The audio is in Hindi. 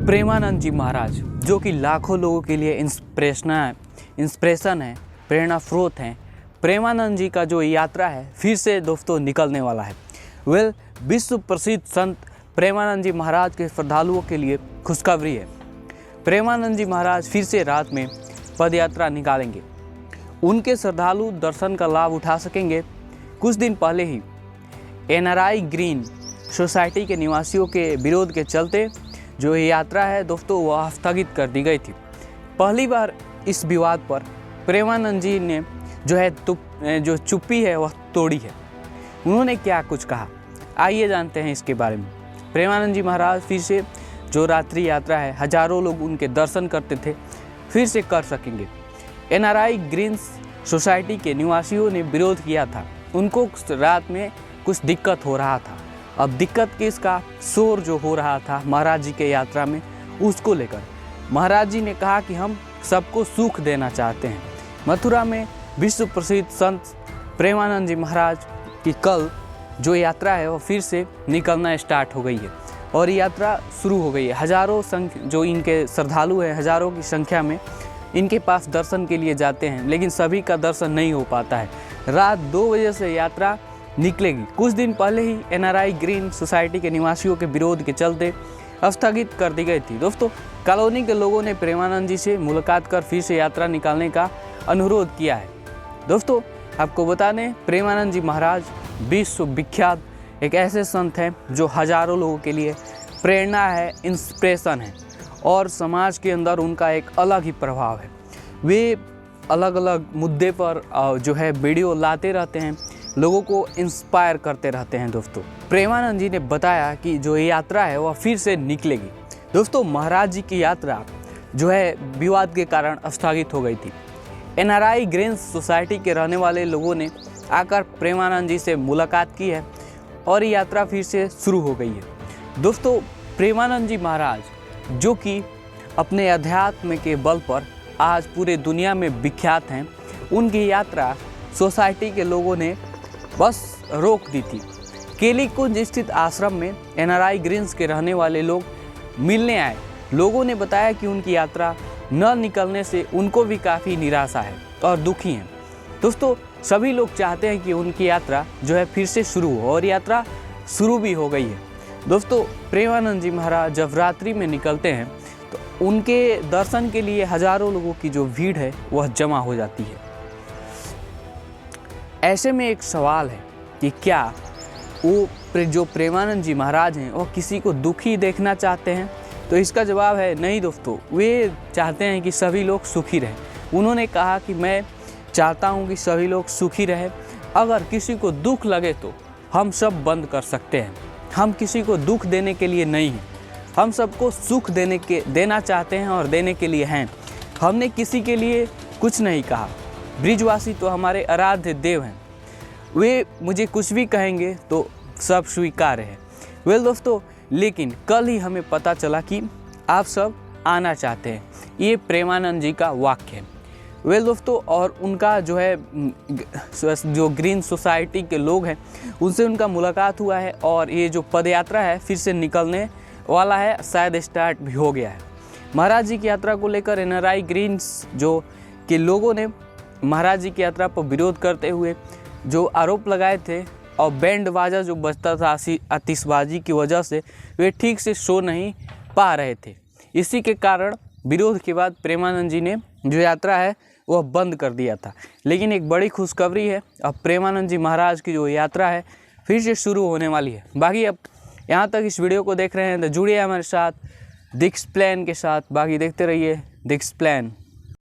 प्रेमानंद जी महाराज, जो कि लाखों लोगों के लिए इंस्पिरेशन है, प्रेरणा स्रोत हैं। प्रेमानंद जी का जो यात्रा है फिर से दोस्तों निकलने वाला है। विश्व प्रसिद्ध संत प्रेमानंद जी महाराज के श्रद्धालुओं के लिए खुशखबरी है। प्रेमानंद जी महाराज फिर से रात में पदयात्रा निकालेंगे। उनके श्रद्धालु दर्शन का लाभ उठा सकेंगे। कुछ दिन पहले ही NRI ग्रीन सोसाइटी के निवासियों के विरोध के चलते जो ये यात्रा है दोस्तों वह स्थगित कर दी गई थी। पहली बार इस विवाद पर प्रेमानंद जी ने जो चुप्पी है वह तोड़ी है। उन्होंने क्या कुछ कहा, आइए जानते हैं इसके बारे में। प्रेमानंद जी महाराज फिर से जो रात्रि यात्रा है, हजारों लोग उनके दर्शन करते थे, फिर से कर सकेंगे। NRI ग्रीन सोसाइटी के निवासियों ने विरोध किया था। उनको रात में कुछ दिक्कत हो रहा था। अब दिक्कत किसका, शोर जो हो रहा था महाराज जी के यात्रा में, उसको लेकर महाराज जी ने कहा कि हम सबको सुख देना चाहते हैं। मथुरा में विश्व प्रसिद्ध संत प्रेमानंद जी महाराज की कल जो यात्रा है वो फिर से निकलना स्टार्ट हो गई है और यात्रा शुरू हो गई है। हजारों जो इनके श्रद्धालु हैं, हजारों की संख्या में इनके पास दर्शन के लिए जाते हैं, लेकिन सभी का दर्शन नहीं हो पाता है। रात 2 बजे से यात्रा निकलेगी। कुछ दिन पहले ही NRI ग्रीन सोसाइटी के निवासियों के विरोध के चलते स्थगित कर दी गई थी। दोस्तों, कॉलोनी के लोगों ने प्रेमानंद जी से मुलाकात कर फिर से यात्रा निकालने का अनुरोध किया है। दोस्तों, आपको बता दें, प्रेमानंद जी महाराज विश्व विख्यात एक ऐसे संत हैं जो हजारों लोगों के लिए प्रेरणा है, इंस्पिरेशन है और समाज के अंदर उनका एक अलग ही प्रभाव है। वे अलग अलग मुद्दे पर जो है वीडियो लाते रहते हैं, लोगों को इंस्पायर करते रहते हैं। दोस्तों, प्रेमानंद जी ने बताया कि जो ये यात्रा है वह फिर से निकलेगी। दोस्तों, महाराज जी की यात्रा जो है विवाद के कारण स्थगित हो गई थी। NRI ग्रीन सोसाइटी के रहने वाले लोगों ने आकर प्रेमानंद जी से मुलाकात की है और ये यात्रा फिर से शुरू हो गई है। दोस्तों, प्रेमानंद जी महाराज जो कि अपने अध्यात्म के बल पर आज पूरे दुनिया में विख्यात हैं, उनकी यात्रा सोसाइटी के लोगों ने बस रोक दी थी। केलीकुंज स्थित आश्रम में NRI ग्रीन्स के रहने वाले लोग मिलने आए। लोगों ने बताया कि उनकी यात्रा न निकलने से उनको भी काफ़ी निराशा है और दुखी हैं। दोस्तों, सभी लोग चाहते हैं कि उनकी यात्रा जो है फिर से शुरू हो और यात्रा शुरू भी हो गई है। दोस्तों, प्रेमानंद जी महाराज जब रात्रि में निकलते हैं तो उनके दर्शन के लिए हजारों लोगों की जो भीड़ है वह जमा हो जाती है। ऐसे में एक सवाल है कि क्या वो जो प्रेमानंद जी महाराज हैं वह किसी को दुखी देखना चाहते हैं? तो इसका जवाब है नहीं दोस्तों, वे चाहते हैं कि सभी लोग सुखी रहें। उन्होंने कहा कि मैं चाहता हूं कि सभी लोग सुखी रहें। अगर किसी को दुख लगे तो हम सब बंद कर सकते हैं। हम किसी को दुख देने के लिए नहीं हैं, हम सबको सुख देना चाहते हैं और देने के लिए हैं। हमने किसी के लिए कुछ नहीं कहा। ब्रिजवासी तो हमारे आराध्य देव हैं, वे मुझे कुछ भी कहेंगे तो सब स्वीकार है। दोस्तों, लेकिन कल ही हमें पता चला कि आप सब आना चाहते हैं। ये प्रेमानंद जी का वाक्य है। दोस्तों, और उनका जो है जो ग्रीन सोसाइटी के लोग हैं उनसे उनका मुलाकात हुआ है और ये जो पदयात्रा है फिर से निकलने वाला है, शायद स्टार्ट भी हो गया है। महाराज जी की यात्रा को लेकर NRI ग्रीन्स जो के लोगों ने महाराज जी की यात्रा पर विरोध करते हुए जो आरोप लगाए थे और बैंड बाजा जो बजता था आतिशबाजी की वजह से वे ठीक से सो नहीं पा रहे थे। इसी के कारण विरोध के बाद प्रेमानंद जी ने जो यात्रा है वह बंद कर दिया था। लेकिन एक बड़ी खुशखबरी है, अब प्रेमानंद जी महाराज की जो यात्रा है फिर से शुरू होने वाली है। बाकी अब यहाँ तक इस वीडियो को देख रहे हैं तो जुड़िए हमारे साथ द एक्सप्लेन के साथ। बाकी देखते रहिए द एक्सप्लेन।